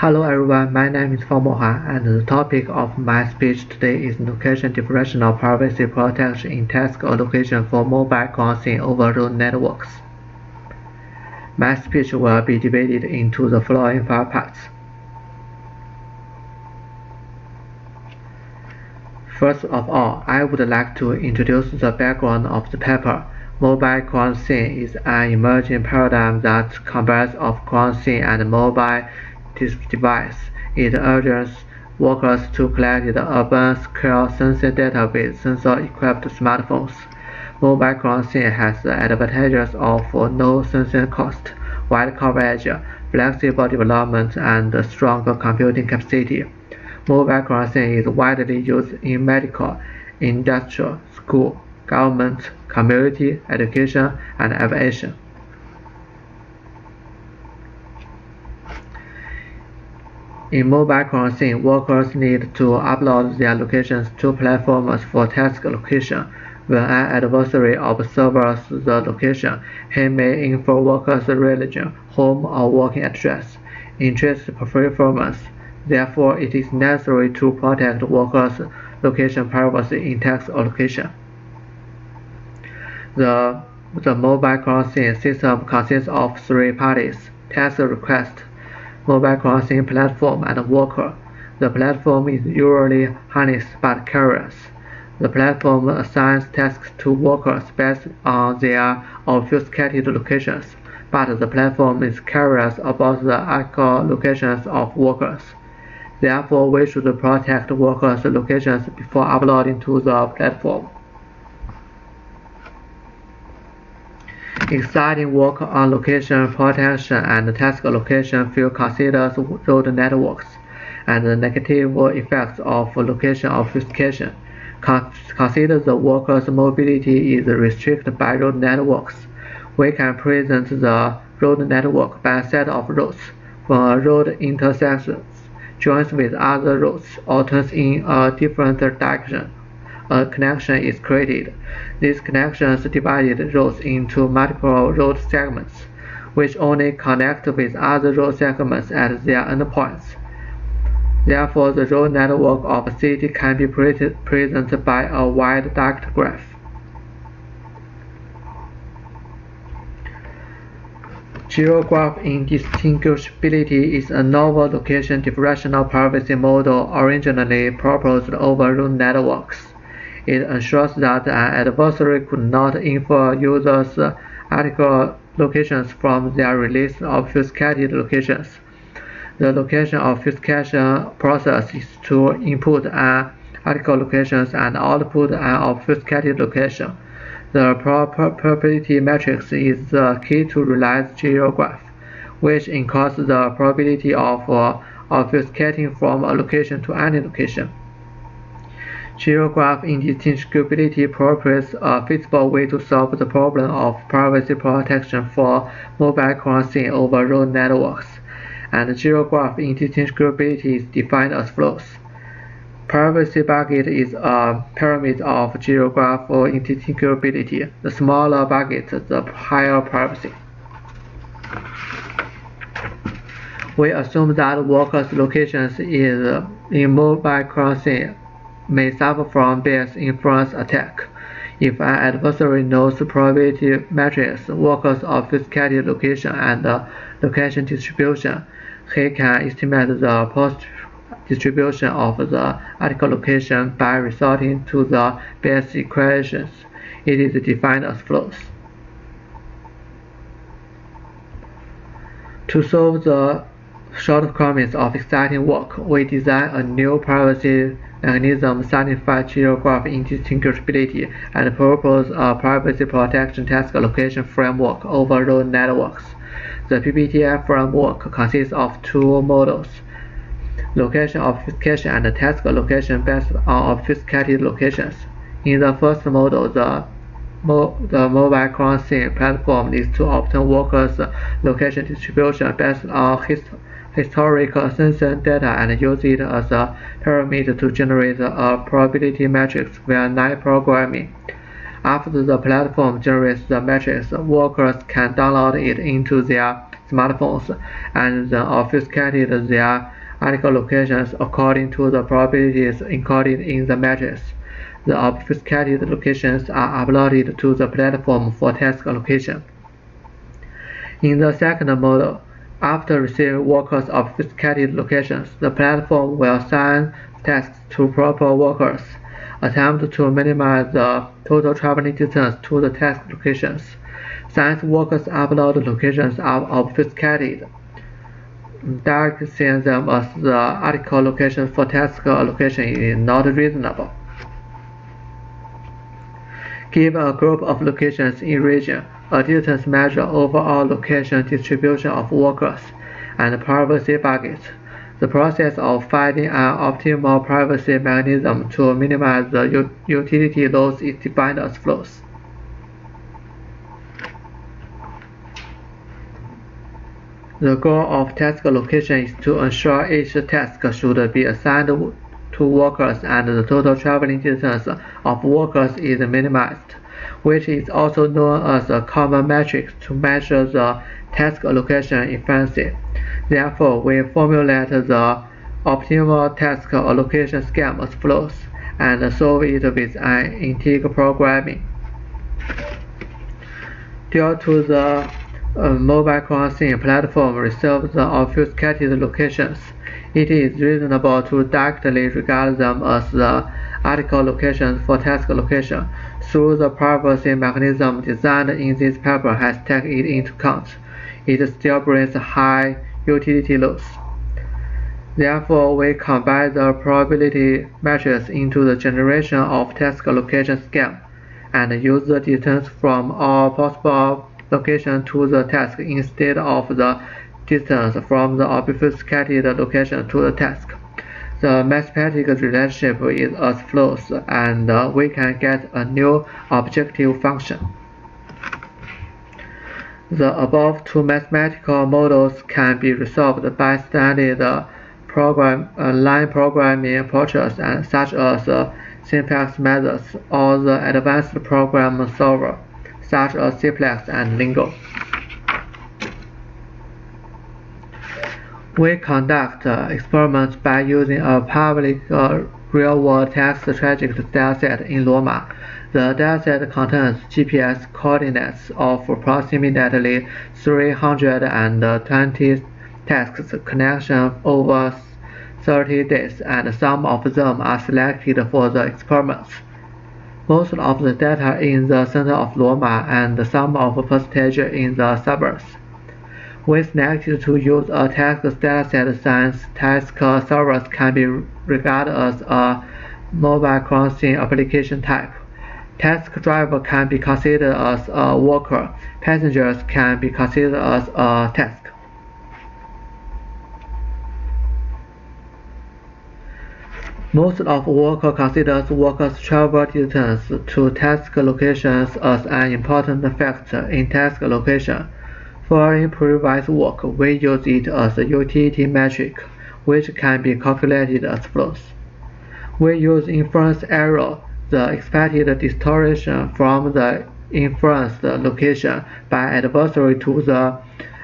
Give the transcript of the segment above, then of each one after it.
Hello everyone, my name is Juan, and the topic of my speech today is location differential privacy protection in task allocation for mobile crossing over road networks. My speech will be divided into the following 5 parts. First of all, I would like to introduce the background of the paper. Mobile crossing is an emerging paradigm that combines of crossing and mobile device. It urges workers to collect the urban scale sensing data with sensor-equipped smartphones. Mobile crossing has the advantages of no sensing cost, wide coverage, flexible development, and stronger computing capacity. Mobile crossing is widely used in medical, industrial, school, government, community, education, and aviation. In mobile crossing, workers need to upload their locations to platforms for task allocation. When an adversary observes the location, he may infer workers' religion, home or working address, interest performance. Therefore, it is necessary to protect workers' location privacy in task allocation. The mobile crossing system consists of 3 parties: task request, mobile crossing platform, and worker. The platform is usually harnessed by carriers. The platform assigns tasks to workers based on their obfuscated locations, but the platform is careless about the actual locations of workers. Therefore, we should protect workers' locations before uploading to the platform. Exciting work on location protection and task allocation field considers road networks and the negative effects of location obfuscation. Consider the workers' mobility is restricted by road networks. We can present the road network by a set of roads. When a road intersects, joins with other roads, or turns in a different direction, a connection is created. These connections divide roads into multiple road segments, which only connect with other road segments at their endpoints. Therefore, the road network of a city can be presented by a wide direct graph. Zero-graph indistinguishability is a novel location differential privacy model originally proposed over road networks. It ensures that an adversary could not infer users' article locations from their released obfuscated locations. The location obfuscation process is to input an article location and output an obfuscated location. The probability matrix is the key to realize zero-graph, which encodes the probability of obfuscating from a location to any location. Zero-graph indistinguishability provides a feasible way to solve the problem of privacy protection for mobile crossing over road networks, and zero-graph indistinguishability is defined as follows. Privacy bucket is a pyramid of zero-graph indistinguishability. The smaller bucket, the higher privacy. We assume that workers' locations in mobile crossing may suffer from bias influence attack. If an adversary knows probability matrix, workers' obfuscated location, and location distribution, he can estimate the post-distribution of the article location by resorting to the bias equations. It is defined as follows. To solve the shortcomings of exciting work, we design a new privacy mechanism satisfies zero-graph indistinguishability and propose a privacy protection task allocation framework over road networks. The PPTA Framework consists of 2 models: location obfuscation and task allocation based on obfuscated locations. In the first model, the mobile crossing platform needs to obtain workers' location distribution based on historical sensing data and use it as a parameter to generate a probability matrix via night programming. After the platform generates the matrix, workers can download it into their smartphones, and then obfuscated their article locations according to the probabilities encoded in the matrix. The obfuscated locations are uploaded to the platform for task allocation. In the second model, after receiving workers' obfuscated locations, the platform will assign tasks to proper workers, attempt to minimize the total traveling distance to the task locations. Since workers' upload locations are obfuscated, directly seeing them as the article locations for task allocation is not reasonable. Given a group of locations in region, a distance measure overall location distribution of workers, and privacy buckets. The process of finding an optimal privacy mechanism to minimize the utility loss is defined as flows. The goal of task allocation is to ensure each task should be assigned to workers and the total traveling distance of workers is minimized, which is also known as a common metric to measure the task allocation efficiency. Therefore, we formulate the optimal task allocation scheme as flows and solve it with an integer programming. Due to the mobile crossing platform receives the obfuscated locations, it is reasonable to directly regard them as the article locations for task allocation, through the privacy mechanism designed in this paper has taken it into account. It still brings high utility loss. Therefore, we combine the probability measures into the generation of task allocation scheme, and use the distance from all possible locations to the task instead of the distance from the obfuscated location to the task. The mathematical relationship is as follows, and we can get a new objective function. The above two mathematical models can be resolved by standard line programming approaches such as simplex methods or the advanced program solver such as simplex and Lingo. We conduct experiments by using a public real-world text trajectory dataset in Loma. The dataset contains GPS coordinates of approximately 320 tasks connection over 30 days, and some of them are selected for the experiments. Most of the data in the center of Loma and some of percentage in the suburbs. We selected to use a text dataset since task servers can be regarded as a mobile crossing application type. Task driver can be considered as a worker. Passengers can be considered as a task. Most of worker considers workers' travel distance to task locations as an important factor in task allocation. For previous work, we use it as a utility metric, which can be calculated as follows. We use inference error, the expected distortion from the inferenced location by adversary to the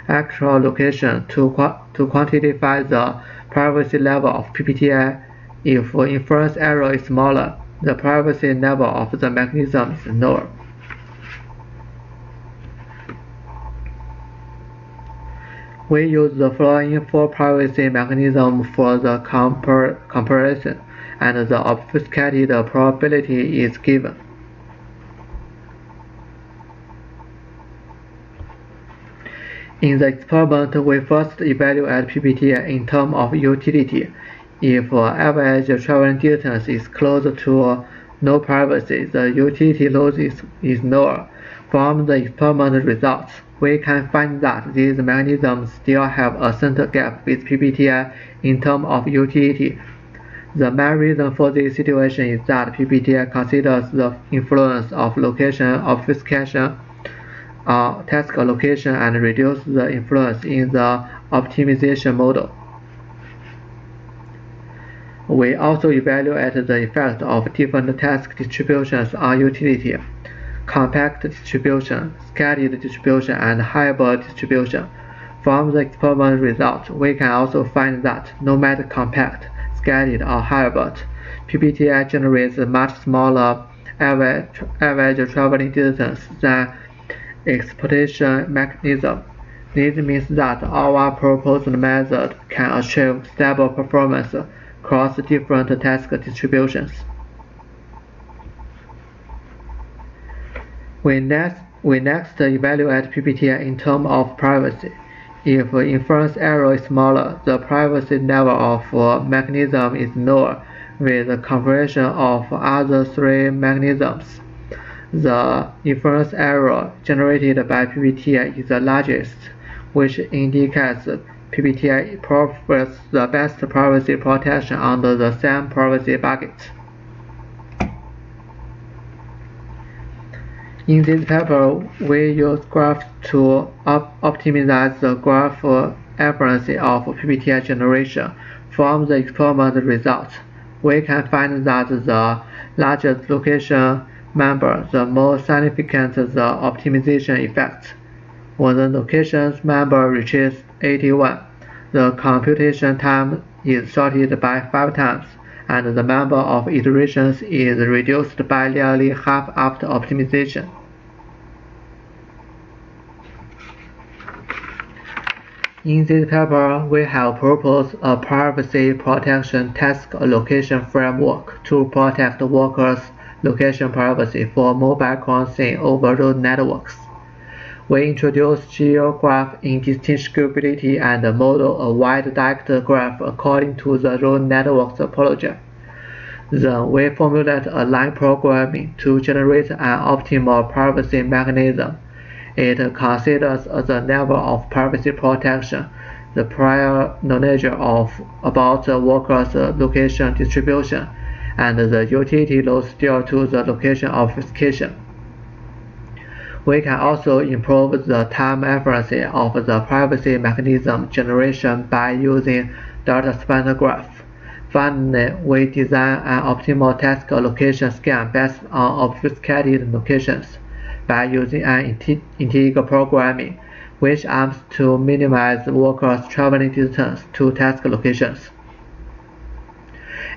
actual location to quantify the privacy level of PPTA. If inference error is smaller, the privacy level of the mechanism is lower. We use the following four privacy mechanisms for the comparison, and the obfuscated probability is given. In the experiment, we first evaluate PPTA in terms of utility. If average traveling distance is close to no privacy, the utility loss is lower. From the experiment results, we can find that these mechanisms still have a center gap with PPTA in terms of utility. The main reason for this situation is that PPTA considers the influence of location obfuscation task allocation and reduces the influence in the optimization model. We also evaluate the effect of different task distributions on utility: compact distribution, scattered distribution, and hybrid distribution. From the experiment result, we can also find that no matter compact, scattered, or hybrid, PPTA generates a much smaller average traveling distance than exploitation mechanism. This means that our proposed method can achieve stable performance across different task distributions. We next evaluate PPTA in terms of privacy. If inference error is smaller, the privacy level of a mechanism is lower with the comparison of other three mechanisms. The inference error generated by PPTA is the largest, which indicates PPTA provides the best privacy protection under the same privacy bucket. In this paper, we use graphs to optimize the graph accuracy of PPTA generation. From the experiment results, we can find that the larger the location member, the more significant the optimization effect. When the location member reaches 81, the computation time is shortened by 5 times, and the number of iterations is reduced by nearly half after optimization. In this paper, we have proposed a privacy protection task allocation framework to protect workers' location privacy for mobile crossing over road networks. We introduce geograph indistinguishability and model a wide direct graph according to the road network's topology. Then we formulate a line programming to generate an optimal privacy mechanism. It considers the level of privacy protection, the prior knowledge about the worker's location distribution, and the utility loads due to the location obfuscation. We can also improve the time accuracy of the privacy mechanism generation by using data spanner graph. Finally, we design an optimal task allocation scheme based on obfuscated locations by using an integer programming, which aims to minimize workers' traveling distance to task locations.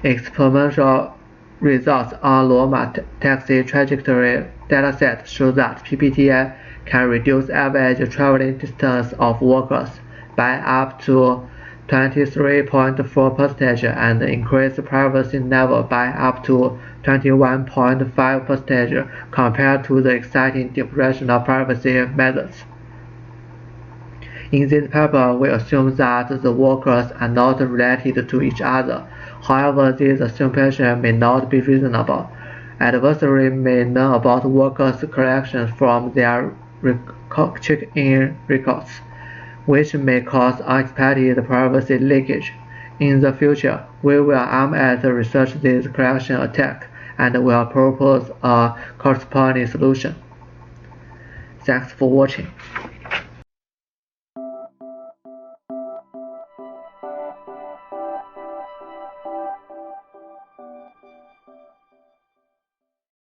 Experimental results on Loma taxi trajectory dataset show that PPTA can reduce average traveling distance of workers by up to 23.4% and increase privacy level by up to 21.5% compared to the existing differential privacy methods. In this paper, we assume that the workers are not related to each other. However, this assumption may not be reasonable. Adversaries may learn about workers' collections from their check-in records, which may cause unexpected privacy leakage. In the future, we will aim at research this collection attack and will propose a corresponding solution. Thanks for watching.